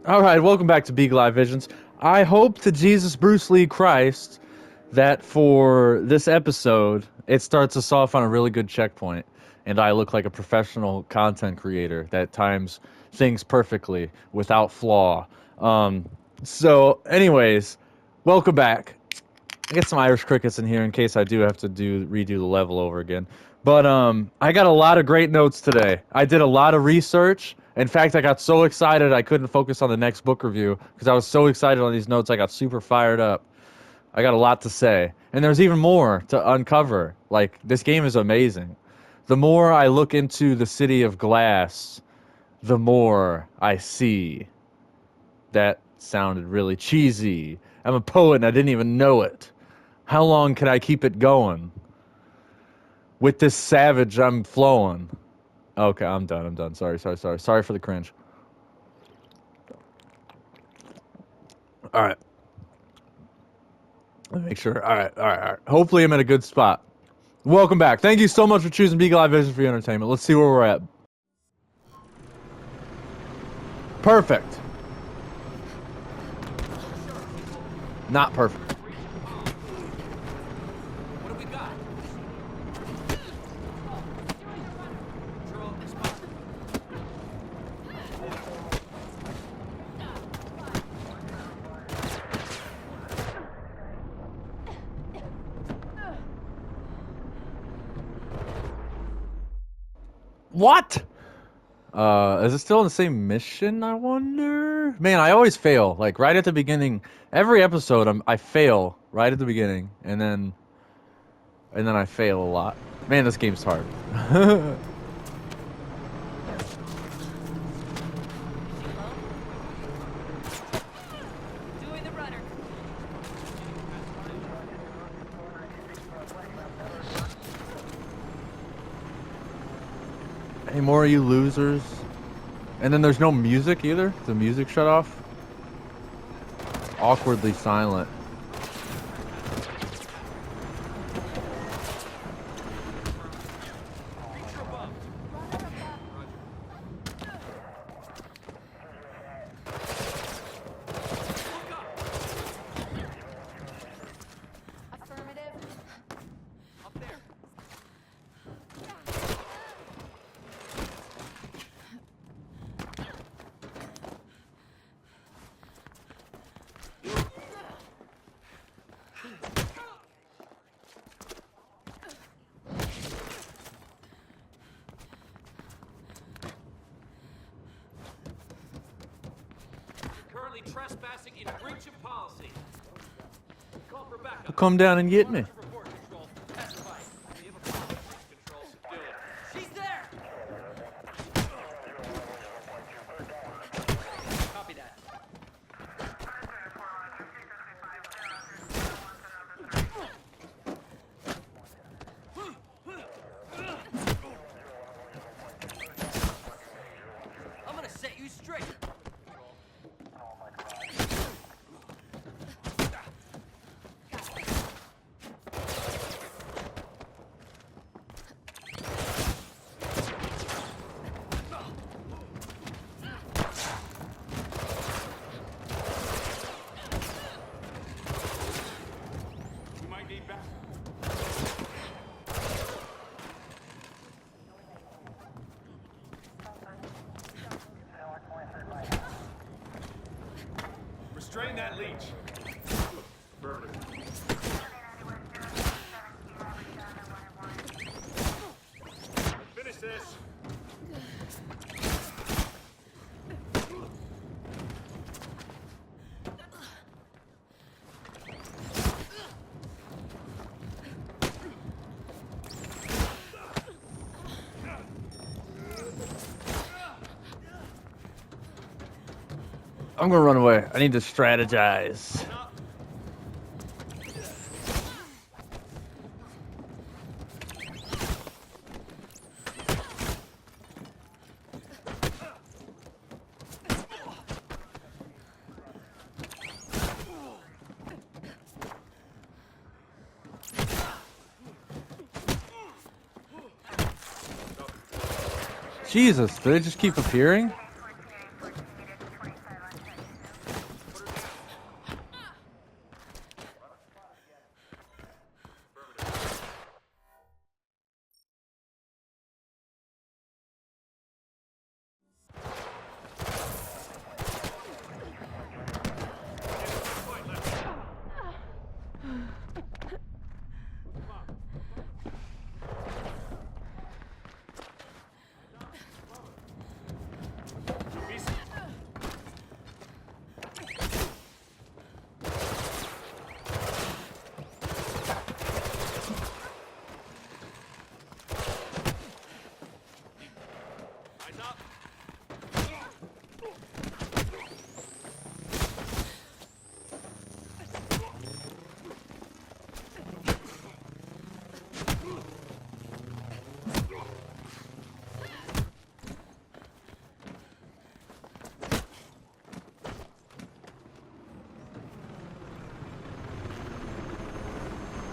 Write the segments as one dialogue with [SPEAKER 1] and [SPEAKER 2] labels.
[SPEAKER 1] Alright, welcome back to Beagle Eye Visions. I hope to Jesus Bruce Lee Christ that for this episode, it starts us off on a really good checkpoint, and I look like a professional content creator that times things perfectly, without flaw. So, anyways, welcome back. I get some Irish crickets in here in case I do have to redo the level over again. But I got a lot of great notes today. I did a lot of research. In fact, I got so excited I couldn't focus on the next book review because I was so excited on these notes. I got super fired up. I got a lot to say, and there's even more to uncover. Like, this game is amazing. The more I look into the city of glass, the more I see. That sounded really cheesy. I'm a poet and I didn't even know it. How long can I keep it going? With this savage, I'm flowing. Okay, I'm done. Sorry for the cringe. Alright. Let me make sure. Alright. Hopefully I'm in a good spot. Welcome back. Thank you so much for choosing Beagle Eye Vision for your entertainment. Let's see where we're at. Perfect. Not perfect. What? Is it still in the same mission, I wonder? Man, I always fail. Like, right at the beginning. Every episode, I fail right at the beginning. And then I fail a lot. Man, this game's hard. Any more of you losers? And then there's no music either? The music shut off? Awkwardly silent.
[SPEAKER 2] Trespassing in breach of policy. Call for backup.
[SPEAKER 1] Come down and get me.
[SPEAKER 2] She's there. Copy that. I'm gonna set you straight. Restrain that leech. Perfect. Finish this.
[SPEAKER 1] I'm gonna run away. I need to strategize. Jesus, do they just keep appearing?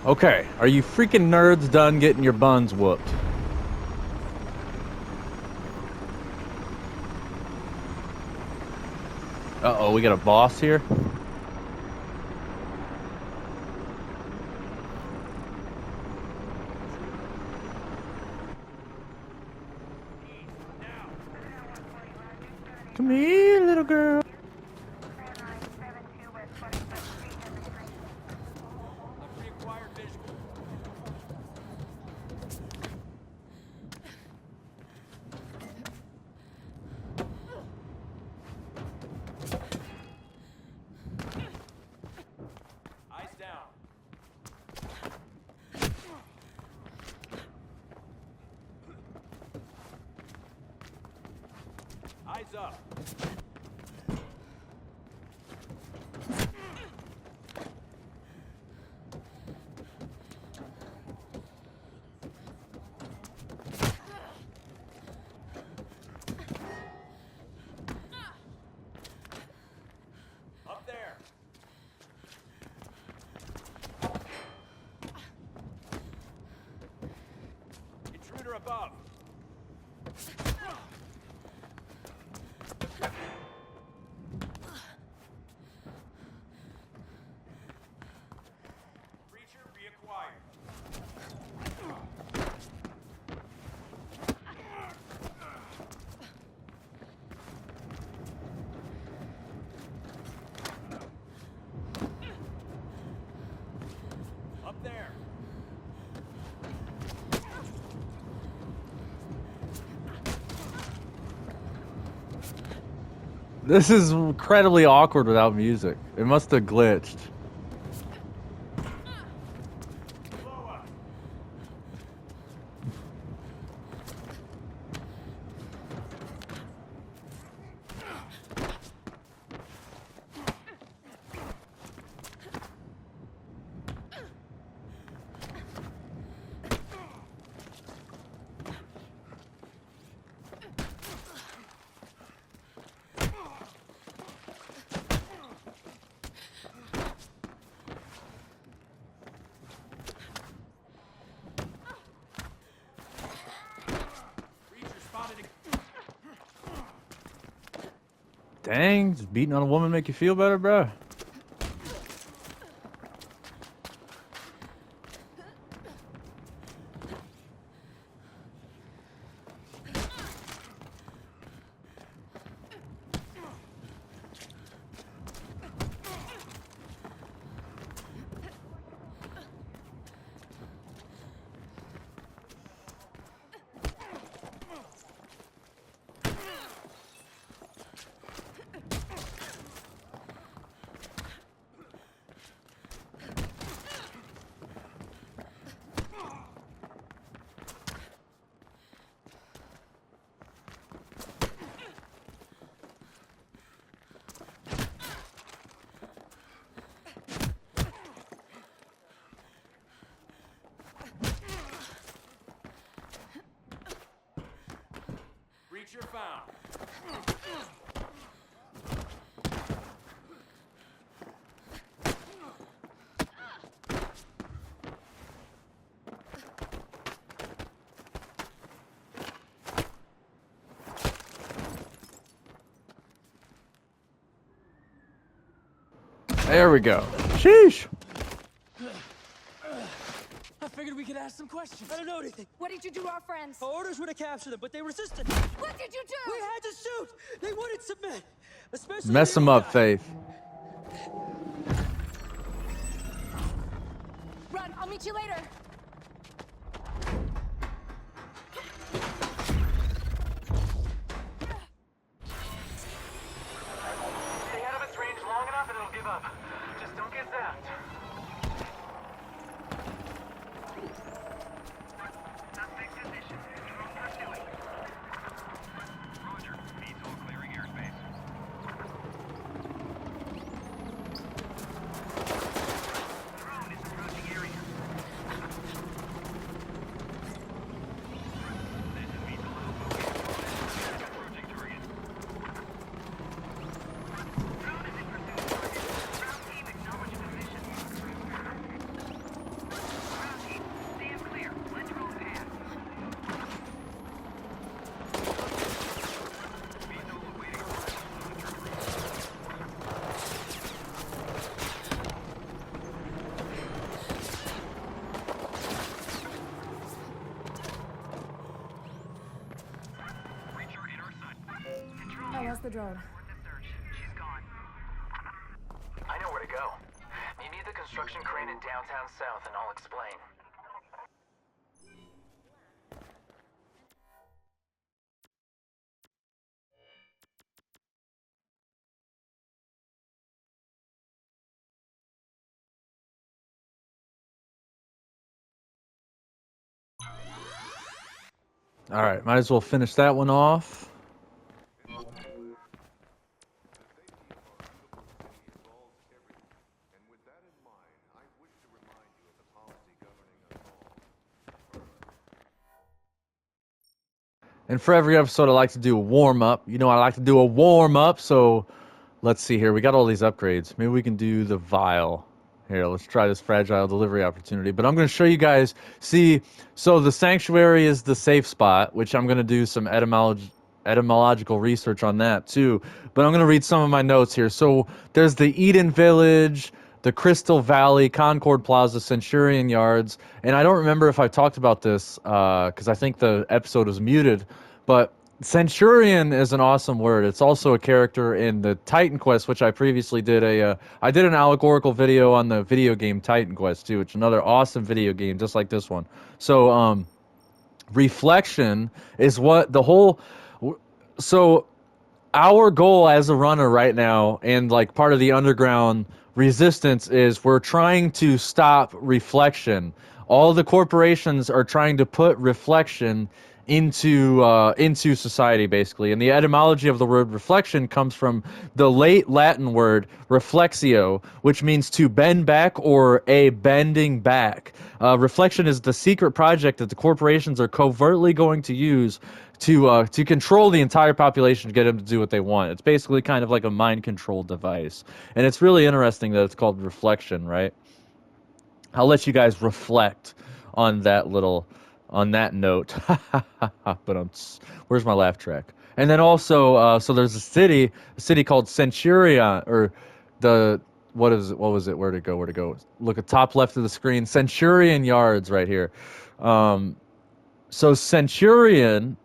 [SPEAKER 1] Okay, are you freaking nerds done getting your buns whooped? Uh-oh, we got a boss here? Come here, little girl.
[SPEAKER 2] I've reacquired visual. Eyes down. Eyes up. Up there. Intruder above. Creature reacquired. Up there.
[SPEAKER 1] This is incredibly awkward without music. It must have glitched.
[SPEAKER 2] Below us. Creature spotted.
[SPEAKER 1] Dang, just beating on a woman make you feel better, bro?
[SPEAKER 2] Creature found.
[SPEAKER 1] There we go. Sheesh.
[SPEAKER 3] I figured we could ask some questions. I don't know anything.
[SPEAKER 4] What did you do to our friends?
[SPEAKER 3] Our orders were to capture them, but they resisted.
[SPEAKER 4] What did you
[SPEAKER 3] We
[SPEAKER 4] do?
[SPEAKER 3] had to shoot. They wouldn't submit. Especially
[SPEAKER 1] Mess
[SPEAKER 3] the
[SPEAKER 1] them
[SPEAKER 3] new
[SPEAKER 1] up,
[SPEAKER 3] guy.
[SPEAKER 1] Faith.
[SPEAKER 4] Run, I'll meet you later.
[SPEAKER 2] Stay out of its range long enough and it'll give up. Just don't get zapped. Suspect position. Control pursuing. Roger. VTOL clearing airspace. Drone is approaching area. This is VTOL Alpha. Approaching target. Drone is in pursuit. Ground team acknowledge position.
[SPEAKER 4] drone.
[SPEAKER 5] She's gone. I know where to go. You need the construction crane in downtown South, and I'll explain.
[SPEAKER 1] All right, might as well finish that one off. And for every episode, I like to do a warm-up. You know, I like to do a warm-up, so let's see here. We got all these upgrades. Maybe we can do the vial. Here, let's try this fragile delivery opportunity. But I'm going to show you guys. See, so the sanctuary is the safe spot, which I'm going to do some etymological research on that too. But I'm going to read some of my notes here. So there's the Eden Village, the Crystal Valley, Concord Plaza, Centurion Yards. And I don't remember if I talked about this because I think the episode was muted. But Centurion is an awesome word. It's also a character in the Titan Quest, which I previously did I did an allegorical video on the video game Titan Quest too, which is another awesome video game just like this one. So reflection is what the whole so our goal as a runner right now and like part of the underground resistance is we're trying to stop reflection. All the corporations are trying to put reflection into society basically, and the etymology of the word reflection comes from the late Latin word reflexio, which means to bend back or a bending back. Reflection is the secret project that the corporations are covertly going to use to control the entire population to get them to do what they want. It's basically kind of like a mind control device, and it's really interesting that it's called reflection, right? I'll let you guys reflect on that note. But where's my laugh track? And then also, so there's a city called Centurion, or what was it? Where to go? Look at top left of the screen. Centurion Yards right here. So Centurion,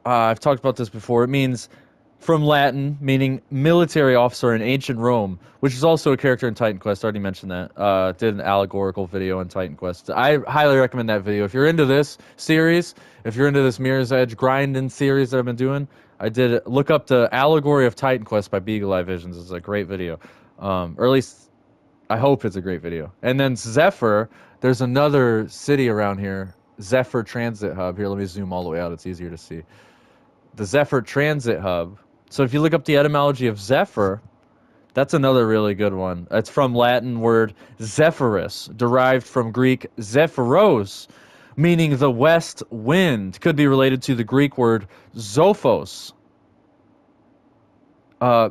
[SPEAKER 1] I've talked about this before. It means from Latin, meaning military officer in ancient Rome, which is also a character in Titan Quest. I already mentioned that. Did an allegorical video on Titan Quest. I highly recommend that video. If you're into this series, if you're into this Mirror's Edge Grindin series that I've been doing, look up the Allegory of Titan Quest by Beagle Eye Visions. It's a great video. Or at least, I hope it's a great video. And then Zephyr, there's another city around here. Zephyr Transit Hub. Here, let me zoom all the way out. It's easier to see. The Zephyr Transit Hub. So if you look up the etymology of Zephyr, that's another really good one. It's from Latin word Zephyrus, derived from Greek Zephyros, meaning the west wind. Could be related to the Greek word Zophos,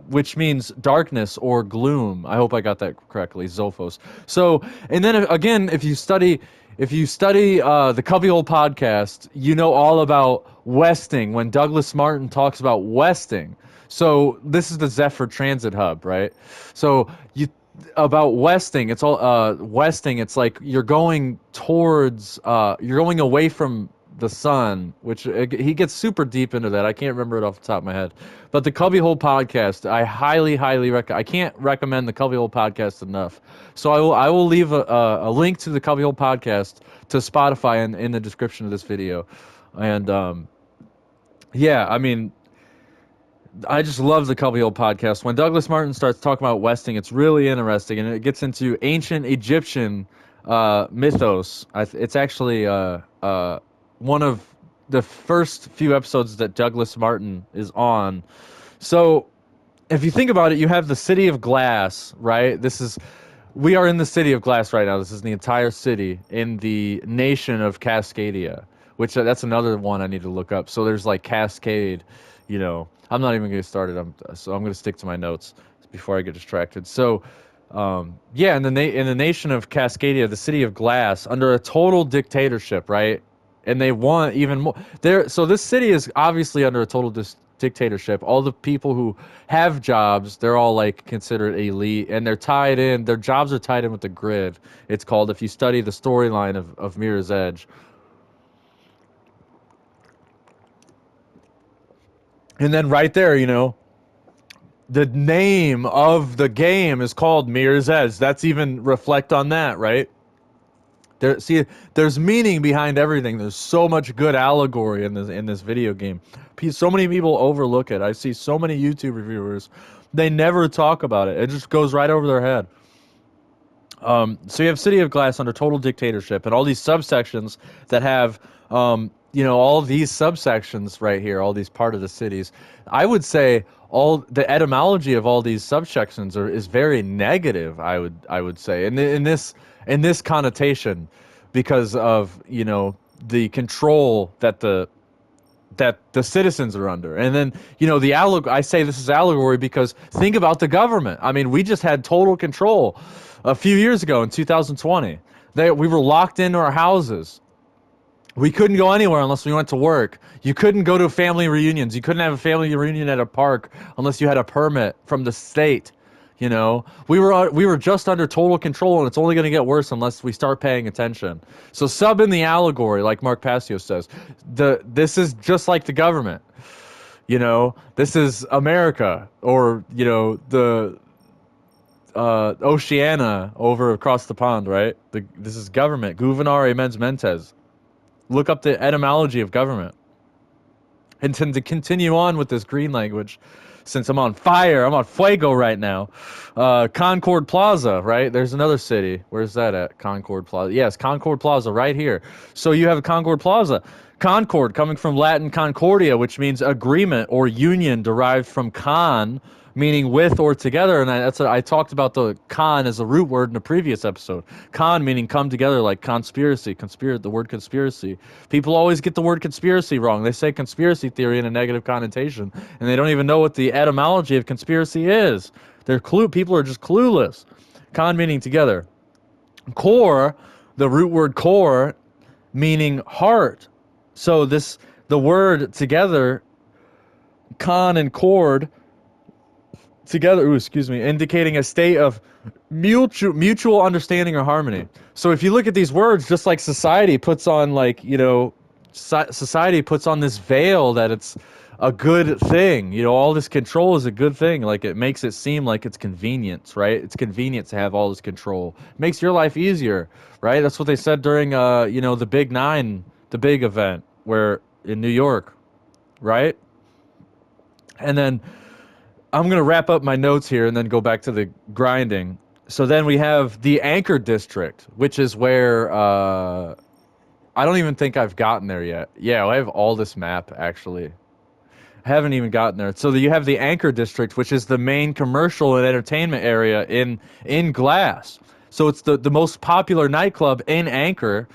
[SPEAKER 1] which means darkness or gloom. I hope I got that correctly, Zophos. So, and then again, if you study the Cubbyhole podcast, you know all about westing when Douglas Martin talks about westing. So this is the Zephyr Transit Hub, right? So about westing, it's all westing. It's like you're going away from the sun, which he gets super deep into that. I can't remember it off the top of my head. But the Cubbyhole podcast, I highly recommend. I can't recommend the Cubbyhole podcast enough. So I will leave a link to the Cubbyhole podcast to Spotify in the description of this video. And yeah, I mean, I just love the Cubbyhole podcast. When Douglas Martin starts talking about westing, it's really interesting, and it gets into ancient Egyptian mythos. It's actually one of the first few episodes that Douglas Martin is on. So if you think about it, you have the City of Glass, right? We are in the City of Glass right now. This is the entire city in the nation of Cascadia, which that's another one I need to look up. So there's like Cascade, you know. I'm not even going to get started. So I'm going to stick to my notes before I get distracted. So, yeah, in the nation of Cascadia, the City of Glass, under a total dictatorship, right? And they want even more. So this city is obviously under a total dictatorship. All the people who have jobs, they're all like considered elite, and they're tied in. Their jobs are tied in with the grid. It's called, if you study the storyline of Mirror's Edge. And then right there, you know, the name of the game is called Mirror's Edge. That's even reflect on that, right? There's meaning behind everything. There's so much good allegory in this video game. So many people overlook it. I see so many YouTube reviewers, they never talk about it. It just goes right over their head. So you have City of Glass under total dictatorship, and all these subsections that have, all these subsections right here, all these part of the cities. I would say all the etymology of all these subsections is very negative. I would say, in this connotation, because of the control that the citizens are under. And then, I say this is allegory because think about the government. I mean, we just had total control a few years ago in 2020. We were locked into our houses. We couldn't go anywhere unless we went to work. You couldn't go to family reunions. You couldn't have a family reunion at a park unless you had a permit from the state. We were just under total control, and it's only going to get worse unless we start paying attention. So sub in the allegory, like Mark Passio says. This is just like the government. This is America, or the Oceania over across the pond, right? This is government. Gouvernaire mens mentes. Look up the etymology of government. And to continue on with this green language, since I'm on fire, I'm on fuego right now. Concord Plaza, right? There's another city. Where's that at? Concord Plaza. Yes, Concord Plaza right here. So you have a Concord Plaza. Concord, coming from Latin concordia, which means agreement or union, derived from con, meaning with or together. And I talked about the con as a root word in a previous episode. Con meaning come together, like conspiracy. The word conspiracy. People always get the word conspiracy wrong. They say conspiracy theory in a negative connotation, and they don't even know what the etymology of conspiracy is. People are just clueless. Con meaning together. Core, the root word core, meaning heart. So the word together, con and cord, together, indicating a state of mutual understanding or harmony. So if you look at these words, just like society puts on society puts on this veil that it's a good thing. All this control is a good thing. Like, it makes it seem like it's convenience, right? It's convenient to have all this control. It makes your life easier, right? That's what they said during, the Big Nine, the big event in New York, right? And then I'm going to wrap up my notes here and then go back to the grinding. So then we have the Anchor District, which is where I don't even think I've gotten there yet. Yeah, I have all this map, actually. I haven't even gotten there. So you have the Anchor District, which is the main commercial and entertainment area in Glass. So it's the most popular nightclub in Anchor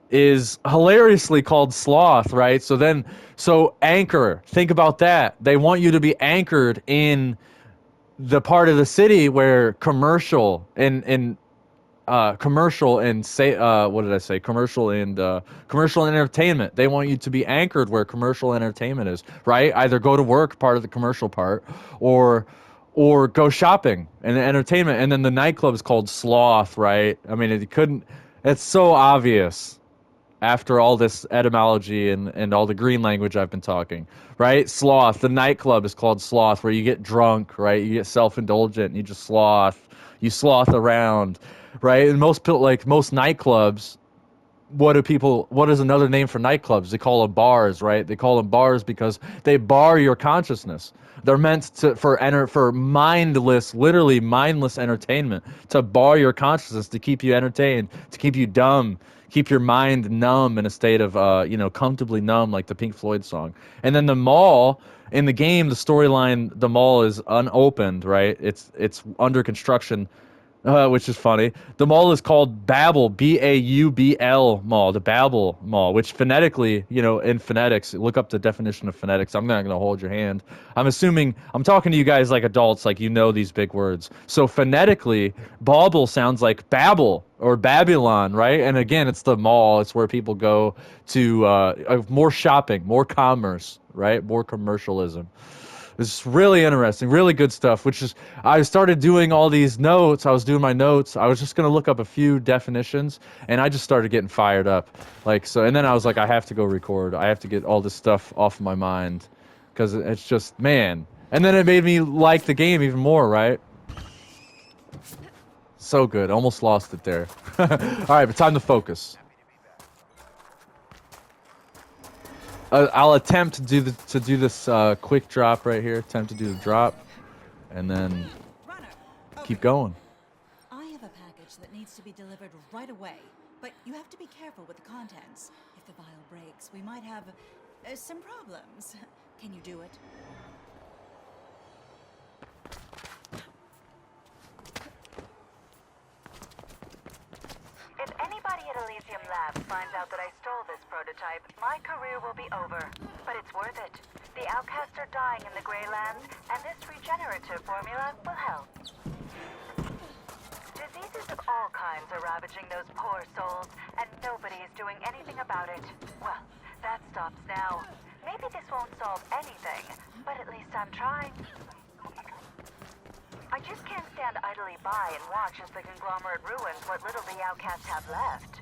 [SPEAKER 1] is hilariously called Sloth, right? So Anchor, think about that. They want you to be anchored in the part of the city where commercial and commercial and entertainment. They want you to be anchored where commercial entertainment is, right? Either go to work, part of the commercial part, or go shopping and entertainment. And then the nightclub is called Sloth, right? I mean, it's so obvious after all this etymology and all the green language I've been talking, right? Sloth, the nightclub is called Sloth, where you get drunk, right? You get self-indulgent and you just you sloth around, right? And most nightclubs, what is another name for nightclubs? They call them bars, right? They call them bars because they bar your consciousness. They're meant for mindless, literally mindless entertainment, to bar your consciousness, to keep you entertained, to keep you dumb, keep your mind numb in a state of, comfortably numb, like the Pink Floyd song. And then the mall, in the game, the storyline, the mall is unopened, right? It's under construction, which is funny. The mall is called Babel, Baubl Mall, the Babel Mall, which phonetically, in phonetics, look up the definition of phonetics. I'm not going to hold your hand. I'm talking to you guys like adults, like these big words. So phonetically, Babel sounds like Babel or Babylon, right? And again, it's the mall. It's where people go to more shopping, more commerce, right? More commercialism. It's really interesting, really good stuff, I started doing all these notes. I was doing my notes. I was just going to look up a few definitions, and I just started getting fired up. And then I was like, I have to go record. I have to get all this stuff off my mind, because it's just, man, And then it made me like the game even more, right? So good. Almost lost it there. Alright, but time to focus. I'll attempt to do this quick drop right here. Attempt to do the drop. And then keep going.
[SPEAKER 6] I have a package that needs to be delivered right away, but you have to be careful with the contents. If the vial breaks, we might have some problems. Can you do it?
[SPEAKER 7] If anybody at Elysium Labs finds out that I stole this prototype, my career will be over. But it's worth it. The outcasts are dying in the Grey Lands, and this regenerative formula will help. Diseases of all kinds are ravaging those poor souls, and nobody is doing anything about it. Well, that stops now. Maybe this won't solve anything, but at least I'm trying. I just can't stand idly by and watch as the conglomerate ruins what little the outcasts have left.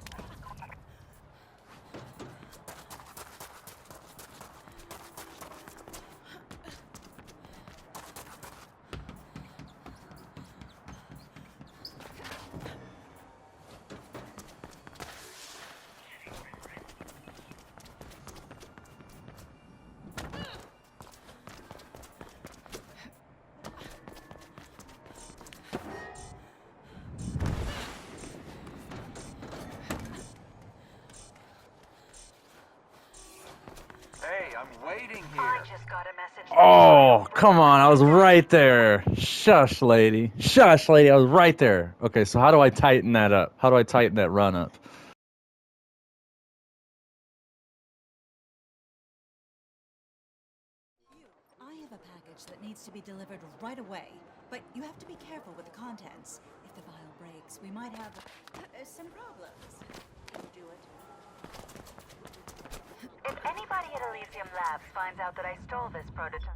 [SPEAKER 8] Hey, I'm waiting
[SPEAKER 7] I
[SPEAKER 8] here.
[SPEAKER 7] just got a message.
[SPEAKER 1] Oh, come on. I was right there. Shush, lady. Shush, lady. I was right there. Okay, so how do I tighten that up? How do I tighten that run up?
[SPEAKER 6] I have a package that needs to be delivered right away, but you have to be careful with the contents. If the vial breaks, we might have some problems. Can you do it?
[SPEAKER 7] If anybody at Elysium Labs finds out that I stole this prototype...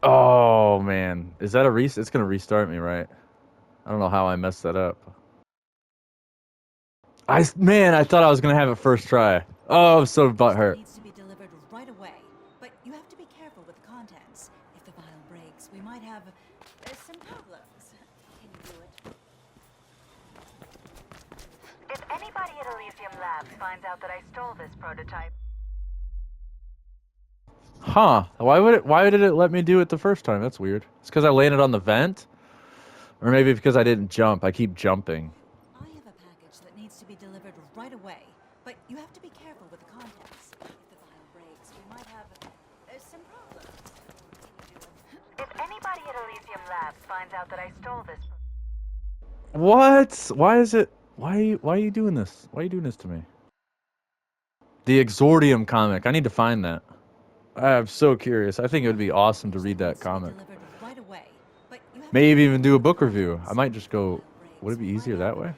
[SPEAKER 1] Oh, man. Is that a restart? It's going to restart me, right? I don't know how I messed that up. Man, I thought I was going to have it first try. Oh, I'm so butthurt.
[SPEAKER 6] Needs to be delivered right away, but you have to be careful with the contents. If the vial breaks, we might have some problems. Can you do it?
[SPEAKER 7] If anybody at Elysium Labs finds out that I stole this prototype...
[SPEAKER 1] Huh. Why did it let me do it the first time? That's weird. It's because I landed on the vent? Or maybe because I didn't jump. I keep jumping.
[SPEAKER 6] I have a package that needs to be delivered right away, but you have to be careful with the contents. If the vial breaks, we might have some problems. Can you do it?
[SPEAKER 7] If anybody at Elysium Labs finds out that I stole this...
[SPEAKER 1] What? Why is it... Why are you doing this? Why are you doing this to me? The Exordium comic. I need to find that. I'm so curious. I think it would be awesome to read that comic.
[SPEAKER 6] Delivered right away, but you have
[SPEAKER 1] Maybe even do a book review. I might just go... Would it be easier that way?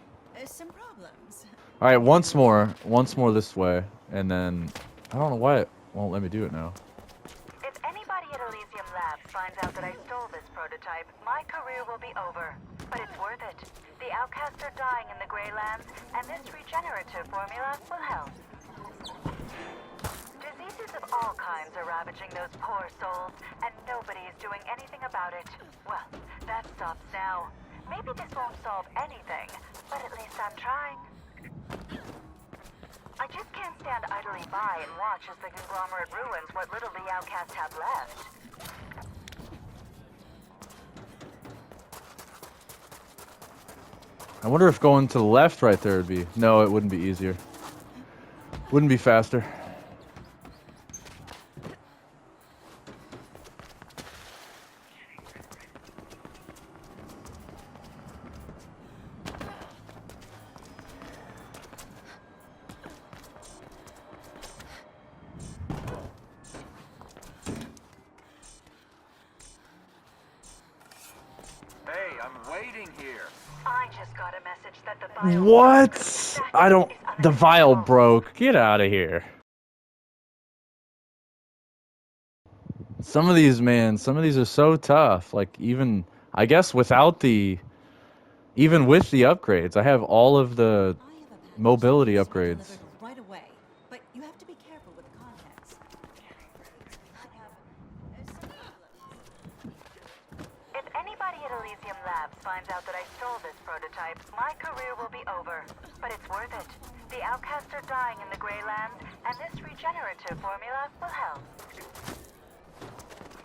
[SPEAKER 6] some problems.
[SPEAKER 1] Alright, once more. Once more this way. And then... I don't know why it won't let me do it now.
[SPEAKER 7] If anybody at Elysium Labs finds out that I stole this prototype, my career will be over. But it's worth it. The outcasts are dying in the Grey Lands, and this regenerative formula will help. Diseases of all kinds are ravaging those poor souls, and nobody is doing anything about it. Well, that stops now. Maybe this won't solve anything, but at least I'm trying. I just can't stand idly by and watch as the conglomerate ruins what little the outcasts have left.
[SPEAKER 1] I wonder if going to the left right there would be... No, it wouldn't be easier. Wouldn't be faster.
[SPEAKER 8] Hey, I'm waiting here.
[SPEAKER 7] I just got a message that the vial...
[SPEAKER 1] What? I don't... The vial broke. Get out of here. Some of these, man, some of these are so tough. Like, even... I guess without the... Even with the upgrades, I have all of the
[SPEAKER 6] I have a package
[SPEAKER 1] mobility
[SPEAKER 6] that needs to be
[SPEAKER 1] upgrades.
[SPEAKER 6] delivered right away, but you have to be careful with the contents. Might have some problems.
[SPEAKER 7] out that I stole this prototype, my career will be over. But it's worth it. The outcasts are dying in the Greylands, and this regenerative formula will help.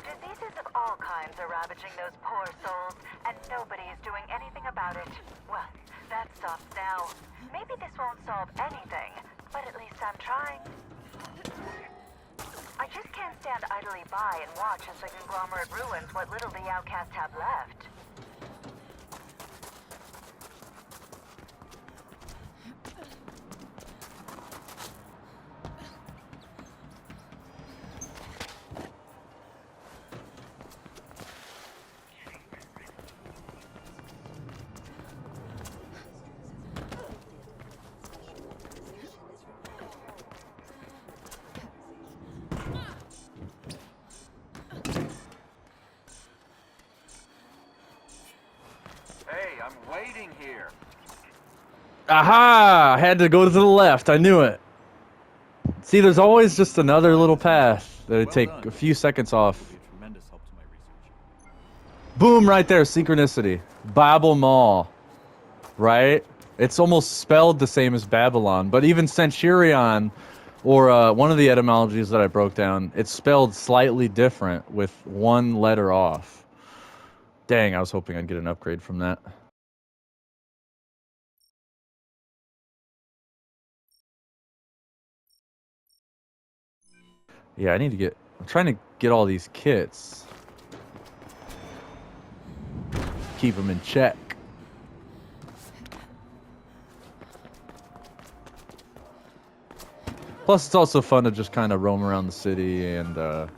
[SPEAKER 7] Diseases of all kinds are ravaging those poor souls, and nobody is doing anything about it. Well, that stops now. Maybe this won't solve anything, but at least I'm trying. I just can't stand idly by and watch as the conglomerate ruins what little the outcasts have left.
[SPEAKER 8] Hey, I'm waiting here.
[SPEAKER 1] Aha! I had to go to the left. I knew it. See, there's always just another little path that would take a few seconds off. Boom, right there. Synchronicity. Babel Mall. Right? It's almost spelled the same as Babylon, but even Centurion, or one of the etymologies that I broke down, it's spelled slightly different with one letter off. Dang, I was hoping I'd get an upgrade from that. Yeah, I need to get... I'm trying to get all these kits. Keep them in check. Plus, it's also fun to just kind of roam around the city and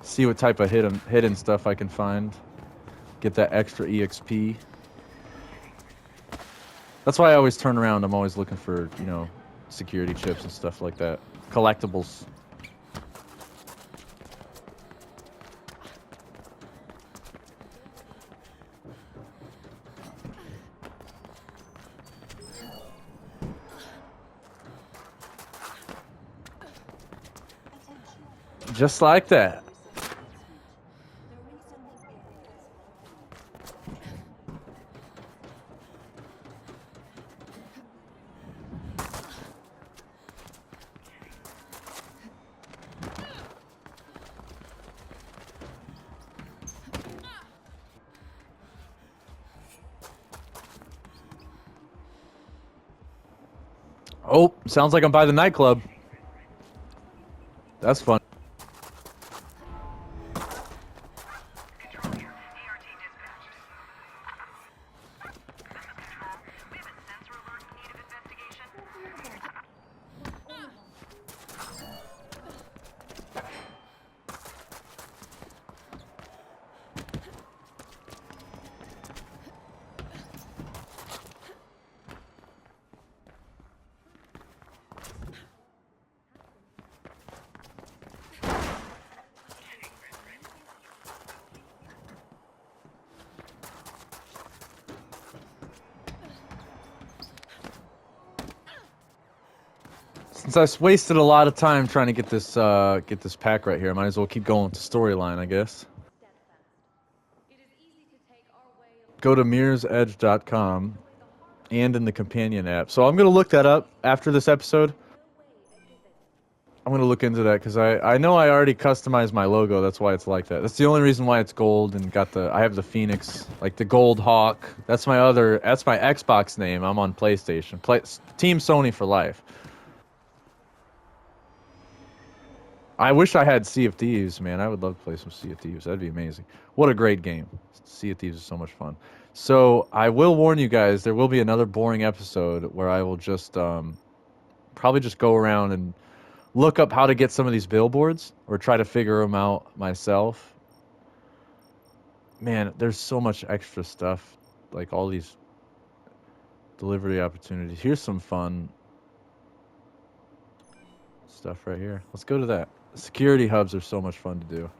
[SPEAKER 1] see what type of hidden stuff I can find. Get that extra EXP. That's why I always turn around. I'm always looking for, you know, security chips and stuff like that. Collectibles. Just like that. Oh, sounds like I'm by the nightclub. That's fun.
[SPEAKER 7] Control here. ART dispatched. We have a sensor alert in need of investigation.
[SPEAKER 1] Since I wasted a lot of time trying to get this pack right here, I might as well keep going with the storyline, I guess. Go to mirrorsedge.com and in the companion app. So I'm gonna look that up after this episode. I'm gonna look into that because I know I already customized my logo. That's why it's like that. That's the only reason why it's gold and I have the Phoenix, like the Gold Hawk. That's my Xbox name. I'm on PlayStation. Team Sony for life. I wish I had Sea of Thieves, man. I would love to play some Sea of Thieves. That'd be amazing. What a great game. Sea of Thieves is so much fun. So I will warn you guys, there will be another boring episode where I will just probably just go around and look up how to get some of these billboards or try to figure them out myself. Man, there's so much extra stuff, like all these delivery opportunities. Here's some fun stuff right here. Let's go to that. Security hubs are so much fun to do.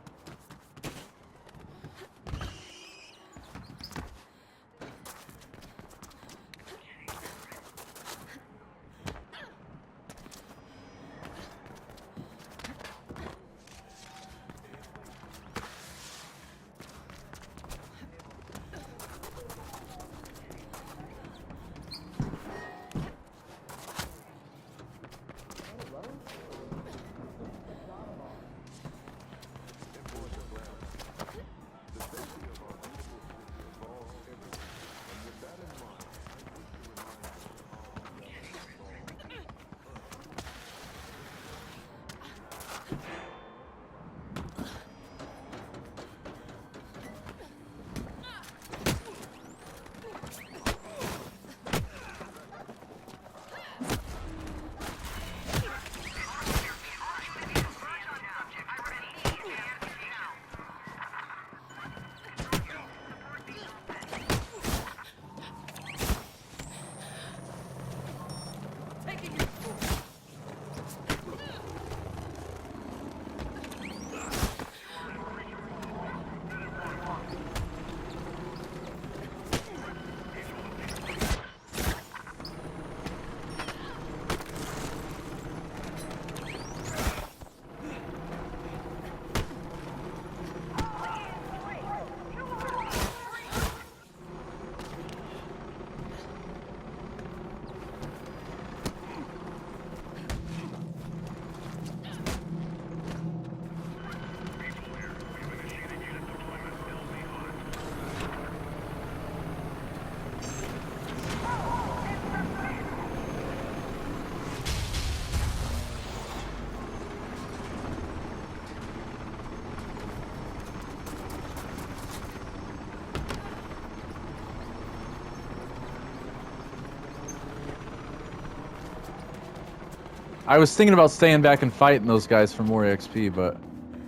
[SPEAKER 1] I was thinking about staying back and fighting those guys for more XP, but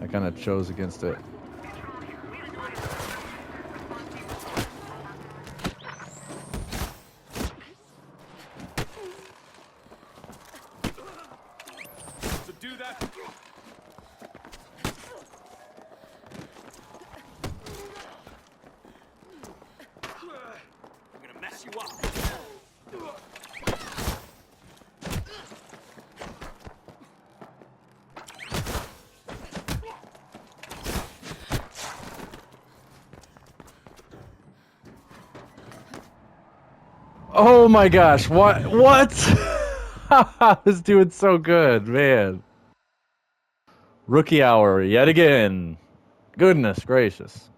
[SPEAKER 1] I kind of chose against it.
[SPEAKER 2] So do that. I'm gonna mess you up.
[SPEAKER 1] Oh my gosh, what? I was doing so good, man. Rookie hour, yet again. Goodness gracious.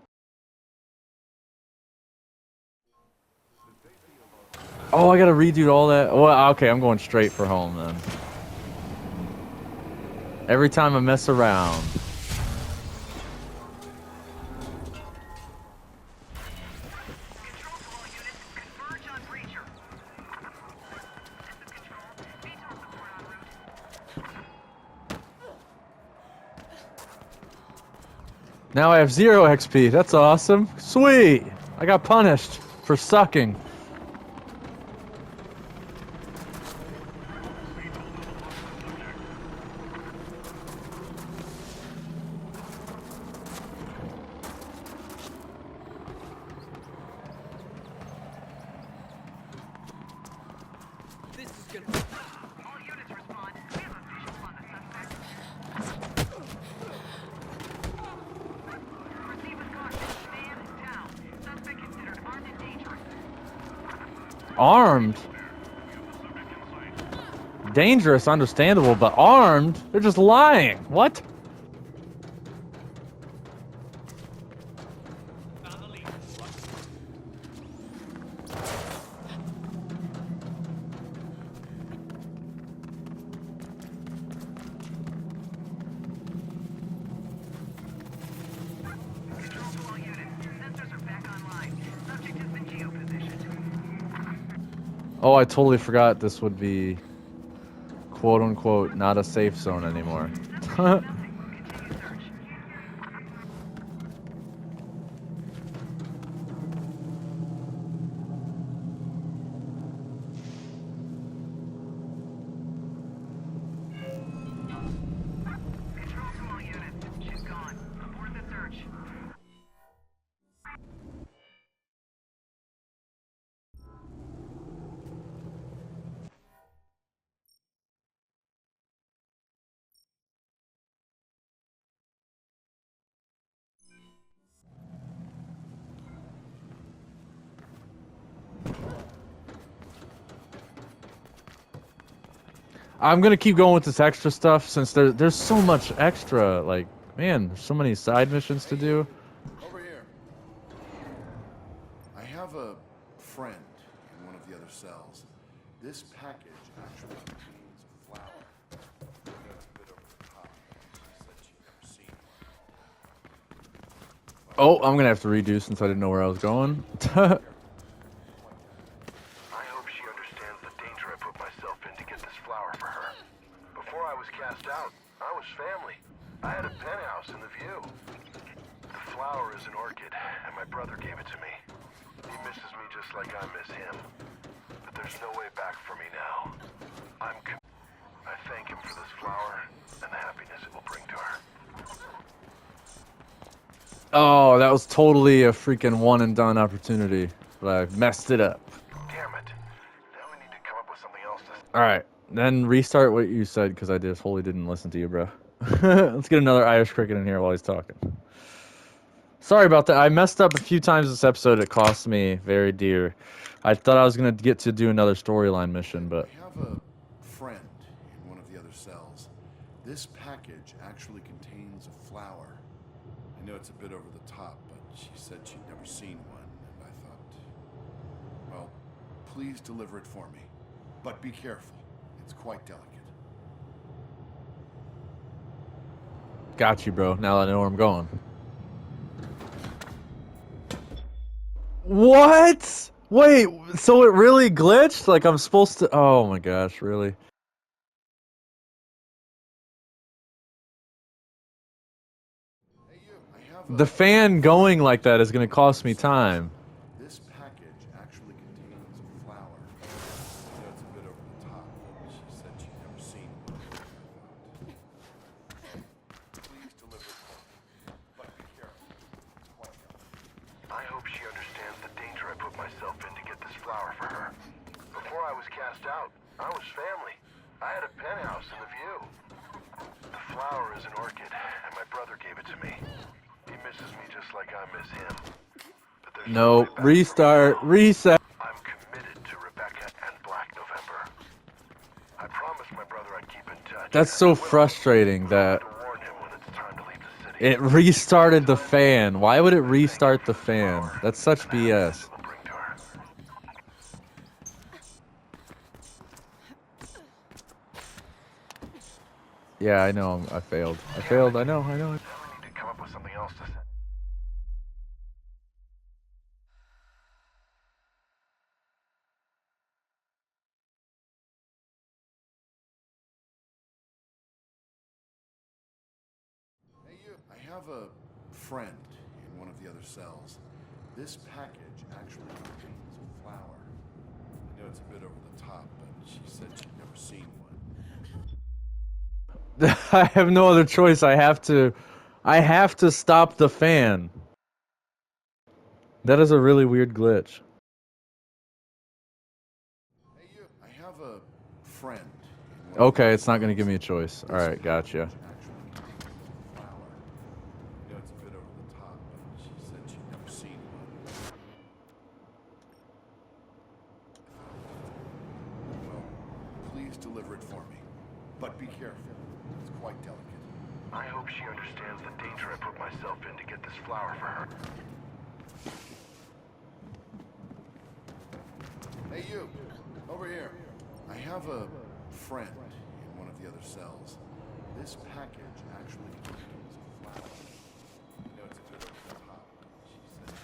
[SPEAKER 1] Oh, I gotta redo all that? Well, okay, I'm going straight for home then. Every time I mess around. Now I have 0 XP. That's awesome. Sweet! I got punished for sucking.
[SPEAKER 2] This is gonna.
[SPEAKER 7] All units respond. We have a visual on the suspect. Proceed with caution. Man down. Suspect considered armed and dangerous.
[SPEAKER 1] Armed? Dangerous, understandable, but armed? They're just lying. What?
[SPEAKER 2] Found the lead.
[SPEAKER 7] Control to all units. Sensors are back online. Subject has been geopositioned.
[SPEAKER 1] Oh, I totally forgot this would be quote unquote not a safe zone anymore.
[SPEAKER 7] Continue search. Control to all units. She's gone. Abort the search.
[SPEAKER 1] I'm gonna keep going with this extra stuff since there's so much extra. Like, man, there's so many side missions to do.
[SPEAKER 9] Over here. I have a friend in one of the other cells. This package actually contains a flower. I know it's a bit over the top. She said she'd never seen one.
[SPEAKER 1] Oh, I'm gonna have to redo since I didn't know where I was going.
[SPEAKER 10] I hope she understands the danger I put myself in to get this flower for her. Before I was cast out, I was family. I had a penthouse in the view. The flower is an orchid, and my brother gave it to me. He misses me just like I miss him. But there's no way back for me now. I thank him for this flower and the happiness it will bring to her.
[SPEAKER 1] Oh, that was totally a freaking one and done opportunity, but I messed it up.
[SPEAKER 10] Damn it. Now we need to come up with something else to...
[SPEAKER 1] All right, then restart what you said because I just wholly didn't listen to you, bro. Let's get another Irish cricket in here while he's talking. Sorry about that. I messed up a few times this episode. It cost me very dear. I thought I was gonna get to do another storyline mission, but
[SPEAKER 9] I have a friend in one of the other cells. This package actually contains a flower. I know it's a bit over the top, but she said she'd never seen one, and I thought, well, please deliver it for me. But be careful. It's quite delicate.
[SPEAKER 1] got you, bro. Now that I know where I'm going. What? Wait, so it really glitched? Like I'm supposed to... Oh my gosh, really? The fan going like that is going to cost me time.
[SPEAKER 9] This package actually contains a flower. I know it's a bit over the top, but she said she'd never seen one. Please deliver it for me, but be careful. It's quite delicate.
[SPEAKER 10] I hope she understands the danger I put myself in to get this flower for her. Before I was cast out, I was family. I had a penthouse in the view. The flower is an orchid, and my brother gave it to me. He misses me just like I miss him. But there's
[SPEAKER 1] No,
[SPEAKER 10] way back for me
[SPEAKER 1] restart,
[SPEAKER 10] now.
[SPEAKER 1] reset.
[SPEAKER 10] I'm committed to Rebecca and Black November. I promised my brother I'd keep in touch.
[SPEAKER 1] That's
[SPEAKER 10] and
[SPEAKER 1] so
[SPEAKER 10] I will.
[SPEAKER 1] frustrating that
[SPEAKER 10] To warn him when it's time to leave the city.
[SPEAKER 1] it restarted the fan. Why would it restart the fan? That's such BS.
[SPEAKER 10] It will bring to her.
[SPEAKER 1] Yeah, I know. I failed. I failed. I know.
[SPEAKER 10] Now we need to come up with something else to say.
[SPEAKER 9] Hey, you. I have a friend in one of the other cells. This package actually contains a flower. I know it's a bit over the top, but she said she'd never seen one.
[SPEAKER 1] I have no other choice. I have to stop the fan. That is a really weird glitch.
[SPEAKER 9] Hey, you. I have a friend.
[SPEAKER 1] Okay, it's not going to give me a choice. All right, gotcha.
[SPEAKER 9] Actually contains a flower. I know it's a bit over the top, but she said she'd never seen one. Well, please deliver it for me. But be careful. It's quite delicate.
[SPEAKER 10] I hope she understands the danger I put myself in to get this flower for her.
[SPEAKER 9] Hey, you. Over here. I have a friend in one of the other cells. This package actually contains a flower. I know it's a bit over the top, but she said...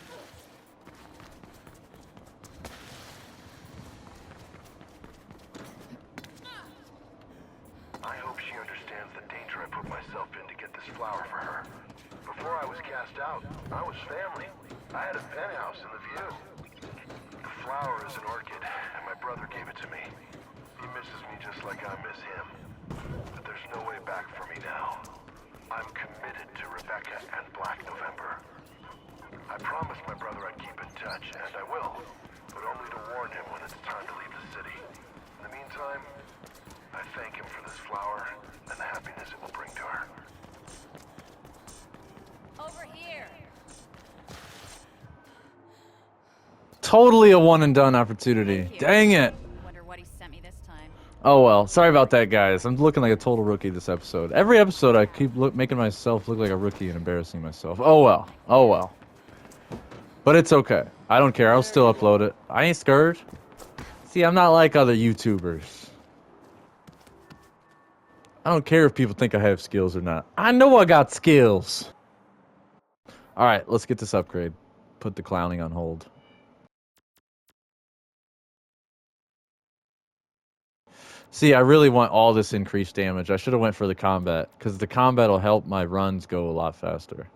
[SPEAKER 10] I hope she understands the danger I put myself in to get this flower for her. Before I was cast out, I was family. I had a penthouse in the view. The flower is an orchid, and my brother gave it to me. He misses me just like I miss him. But there's no way back for me now. I'm committed to Rebecca and Black November. I promised my brother I'd keep in touch, and I will, but only to warn him when it's time to leave the city. In the meantime, I thank him for this flower and the happiness it will bring to her.
[SPEAKER 4] Over here.
[SPEAKER 1] Totally a one and done opportunity.
[SPEAKER 4] Thank you.
[SPEAKER 1] Dang it.
[SPEAKER 4] Wonder what he sent me this time.
[SPEAKER 1] Oh well, sorry about that, guys. I'm looking like a total rookie this episode. Every episode, I keep making myself look like a rookie and embarrassing myself. Oh well. Oh well. But it's okay. I don't care. I'll still upload it. I ain't scared. See, I'm not like other YouTubers. I don't care if people think I have skills or not. I know I got skills. Alright, let's get this upgrade. Put the clowning on hold. See, I really want all this increased damage. I should have went for the combat, because the combat will help my runs go a lot faster.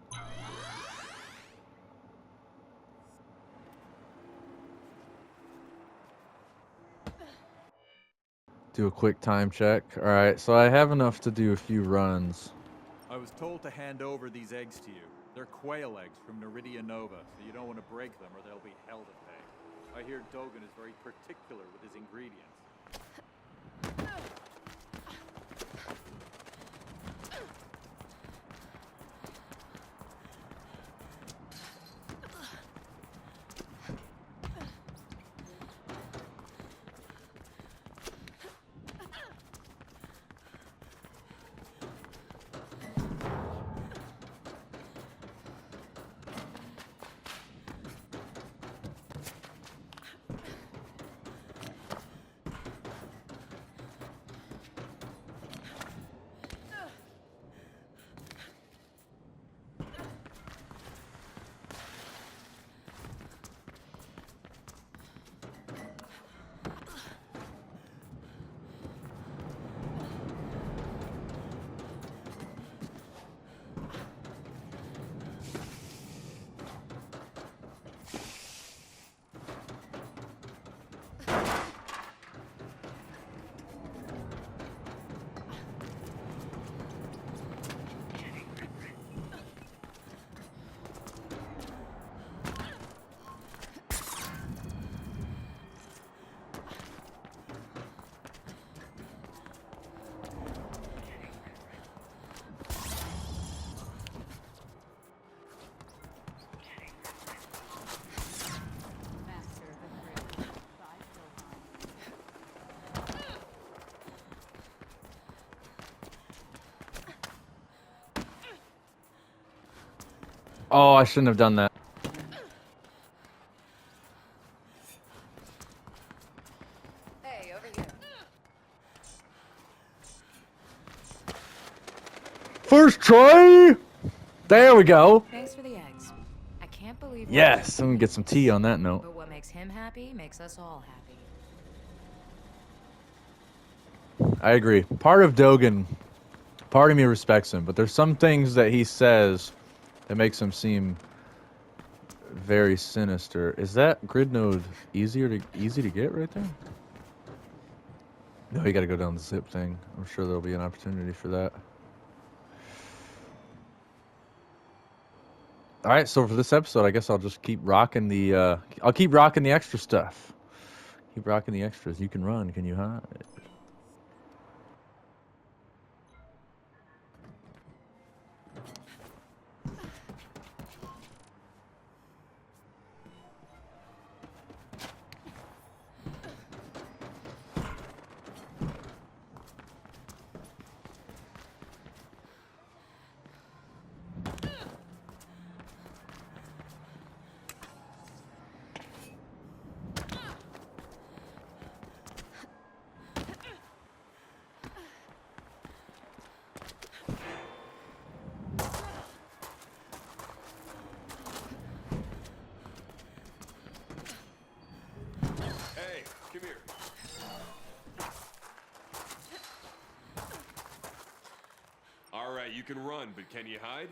[SPEAKER 1] Do a quick time check. Alright, so I have enough to do a few runs.
[SPEAKER 11] I was told to hand over these eggs to you. They're quail eggs from Neridia Nova, so you don't want to break them or they'll be hell to pay. I hear Dogan is very particular with his ingredients.
[SPEAKER 1] Oh, I shouldn't have done that.
[SPEAKER 4] Hey, over here.
[SPEAKER 1] First try! There we go.
[SPEAKER 4] Thanks for the eggs. I can't believe.
[SPEAKER 1] Yes, I'm gonna get some tea on that note.
[SPEAKER 4] But what makes him happy makes us all happy.
[SPEAKER 1] I agree. Part of Dogen, part of me respects him, but there's some things that he says that makes him seem very sinister. Is that grid node easy to get right there? No, you gotta go down the zip thing. I'm sure there'll be an opportunity for that. Alright, so for this episode, I guess I'll just keep rocking the I'll keep rocking the extra stuff. Keep rocking the extras. You can run, can you hide?
[SPEAKER 10] Hey, come here. All right, you can run, but can you hide?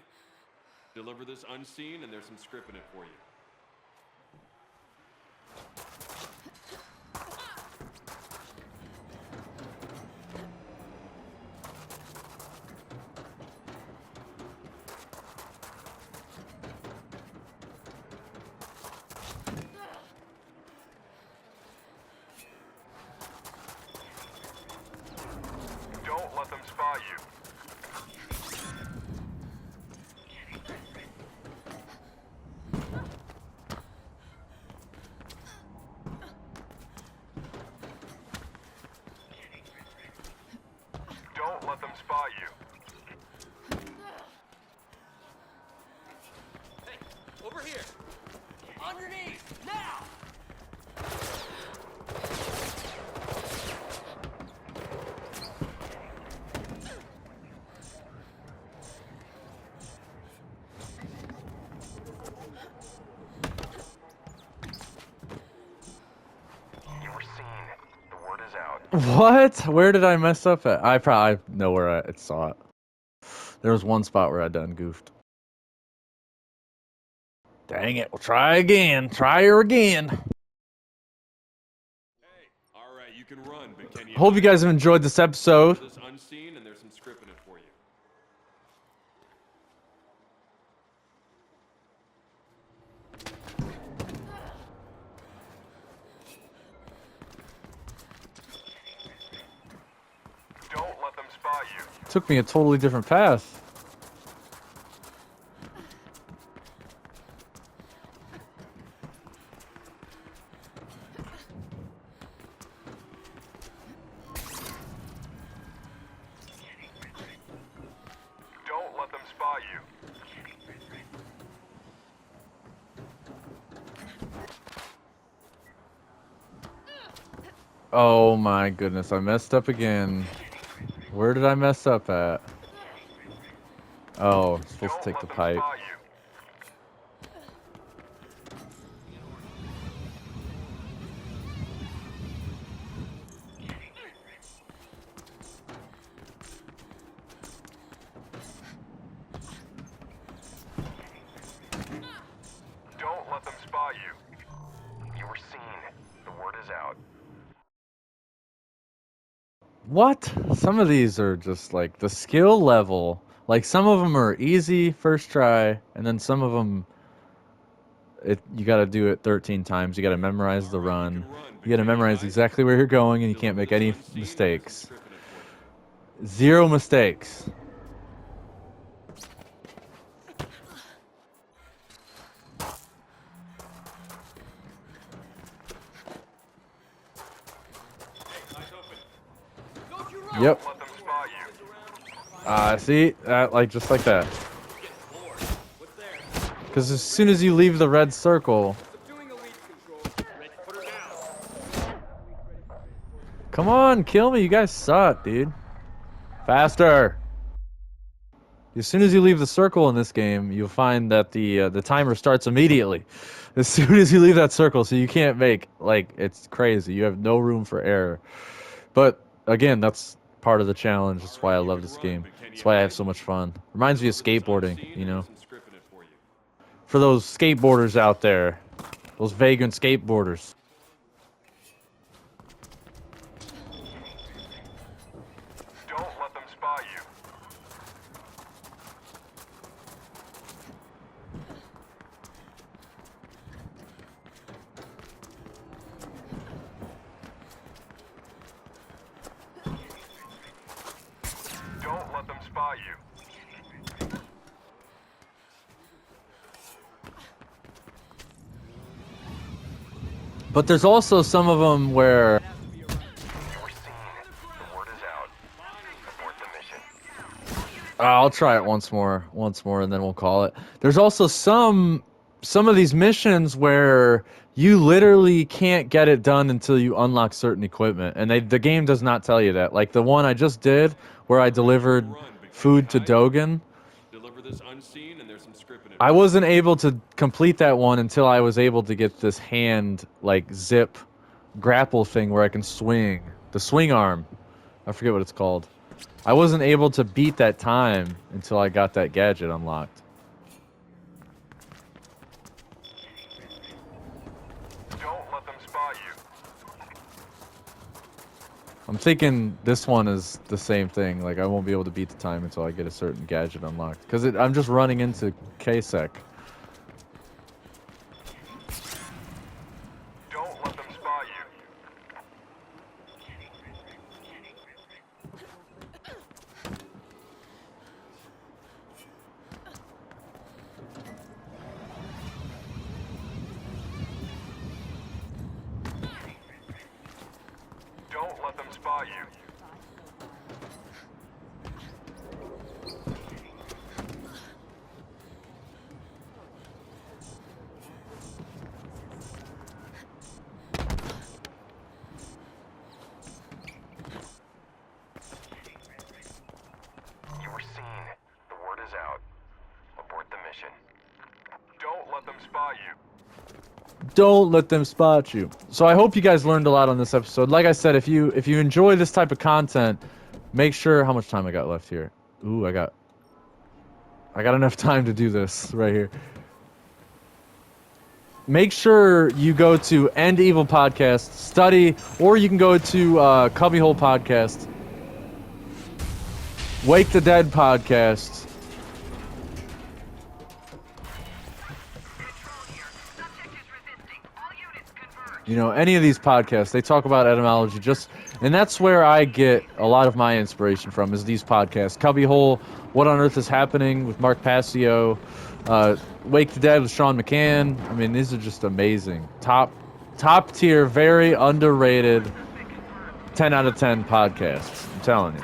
[SPEAKER 10] Deliver this unseen, and there's some script in it for you. Don't let them spot you. Don't let them spot you.
[SPEAKER 2] Hey, over here. Underneath, now!
[SPEAKER 10] You were seen. The word is out.
[SPEAKER 1] What? Where did I mess up at? I probably know where I saw it. There was one spot where I done goofed. Dang it, we'll try again. Try her again.
[SPEAKER 10] Hey, all right, you can run, but can you
[SPEAKER 1] Hope you guys have enjoyed this episode.
[SPEAKER 10] This unseen, and there's some script in it for you. Don't let them spot you.
[SPEAKER 1] Took me a totally different path.
[SPEAKER 10] Don't let them spot you.
[SPEAKER 1] Oh my goodness, I messed up again. Where did I mess up at? Oh, I'm supposed to take the pipe.
[SPEAKER 10] Don't let them spot you. You were seen. The word is out.
[SPEAKER 1] What? Some of these are just like the skill level. Like some of them are easy first try, and then some of them, you got to do it 13 times. You got to memorize the run. You got to memorize exactly where you're going, and you can't make any mistakes. 0 mistakes. Yep. See? Like, just like that.
[SPEAKER 2] What's there?
[SPEAKER 1] Because as soon as you leave the red circle... Come on, kill me. You guys suck, dude. Faster. As soon as you leave the circle in this game, you'll find that the timer starts immediately. As soon as you leave that circle, so you can't make, like, it's crazy. You have no room for error. But, again, that's part of the challenge. That's why I love this game. That's why I have so much fun. Reminds me of skateboarding, you know? For those skateboarders out there. Those vagrant skateboarders.
[SPEAKER 10] Don't let them spot you. Don't let them spot you.
[SPEAKER 1] But there's also some of them where...
[SPEAKER 10] You were seen. The word is out. Abort the mission.
[SPEAKER 1] I'll try it once more, and then we'll call it. There's also some of these missions where you literally can't get it done until you unlock certain equipment, and the game does not tell you that. Like the one I just did, where I delivered food to Dogen.
[SPEAKER 2] Deliver this unseen, and there's some script in it.
[SPEAKER 1] I wasn't able to complete that one until I was able to get this hand, like, zip grapple thing where I can swing. The swing arm. I forget what it's called. I wasn't able to beat that time until I got that gadget unlocked.
[SPEAKER 10] Don't let them spot you.
[SPEAKER 1] I'm thinking this one is the same thing. Like, I won't be able to beat the time until I get a certain gadget unlocked. Because I'm just running into KSEC.
[SPEAKER 10] Don't let them spot you. Don't let them spot you. You were seen. The word is out. Abort the mission. Don't let them spot you.
[SPEAKER 1] Don't let them spot you. So I hope you guys learned a lot on this episode. Like I said, if you enjoy this type of content, make sure... How much time I got left here? Ooh, I got enough time to do this right here. Make sure you go to End Evil Podcast, study, or you can go to Cubbyhole Podcast, Wake the Dead Podcast. You know, any of these podcasts, they talk about etymology and that's where I get a lot of my inspiration from, is these podcasts. Cubbyhole, What on Earth is Happening with Mark Passio, Wake the Dead with Sean McCann. I mean, these are just amazing. Top tier, very underrated 10 out of 10 podcasts. I'm telling you.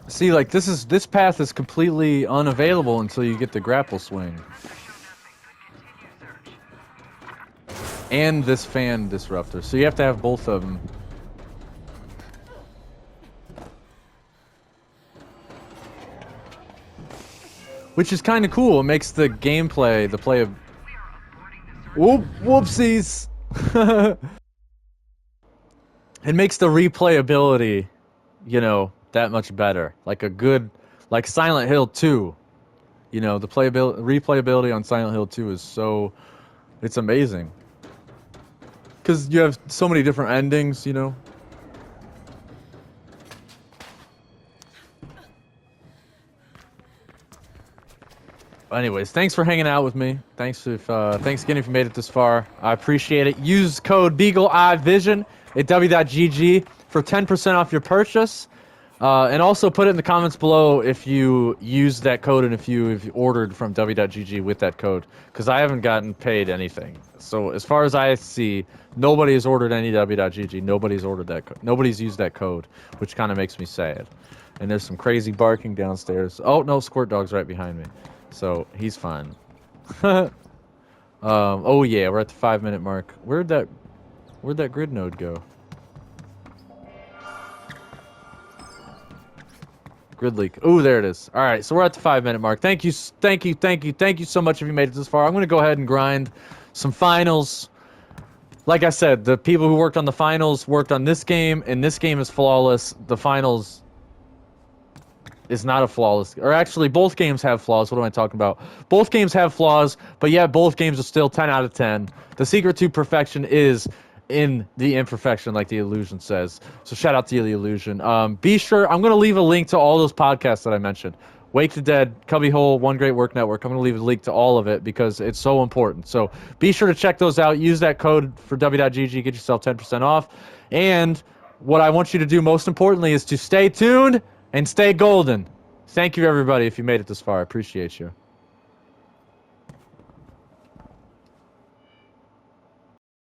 [SPEAKER 1] See, like, this path is completely unavailable until you get the grapple swing. And this fan disruptor. So you have to have both of them. Which is kind of cool. It makes the gameplay, the play of... Whoopsies! It makes the replayability, you know, that much better. Like a good... Like Silent Hill 2. You know, the replayability on Silent Hill 2 is so... It's amazing. Because you have so many different endings, you know? Anyways, thanks for hanging out with me. Thanks again if you made it this far. I appreciate it. Use code BeagleEyeVision at w.gg for 10% off your purchase. And also put it in the comments below if you used that code and if you ordered from w.gg with that code, because I haven't gotten paid anything. So as far as I see, nobody has ordered any w.gg. Nobody's ordered that. Nobody's used that code, which kind of makes me sad. And there's some crazy barking downstairs. Oh no, Squirt Dog's right behind me, so he's fine. Oh yeah, we're at the 5-minute mark. Where'd that grid node go? Grid leak. Ooh, there it is. All right, so we're at the 5-minute mark. Thank you so much if you made it this far. I'm gonna go ahead and grind some finals. Like I said, the people who worked on the finals worked on this game, and this game is flawless. The finals is not a flawless, or actually both games have flaws. What am I talking about? Both games have flaws, but yeah, both games are still 10 out of 10. The secret to perfection is in the imperfection, like the illusion says. So shout out to the illusion. Be sure, I'm going to leave a link to all those podcasts that I mentioned. Wake the Dead, Cubbyhole, One Great Work Network. I'm going to leave a link to all of it because it's so important. So be sure to check those out. Use that code for w.gg, get yourself 10% off. And what I want you to do most importantly is to stay tuned and stay golden. Thank you, everybody, if you made it this far. I appreciate you.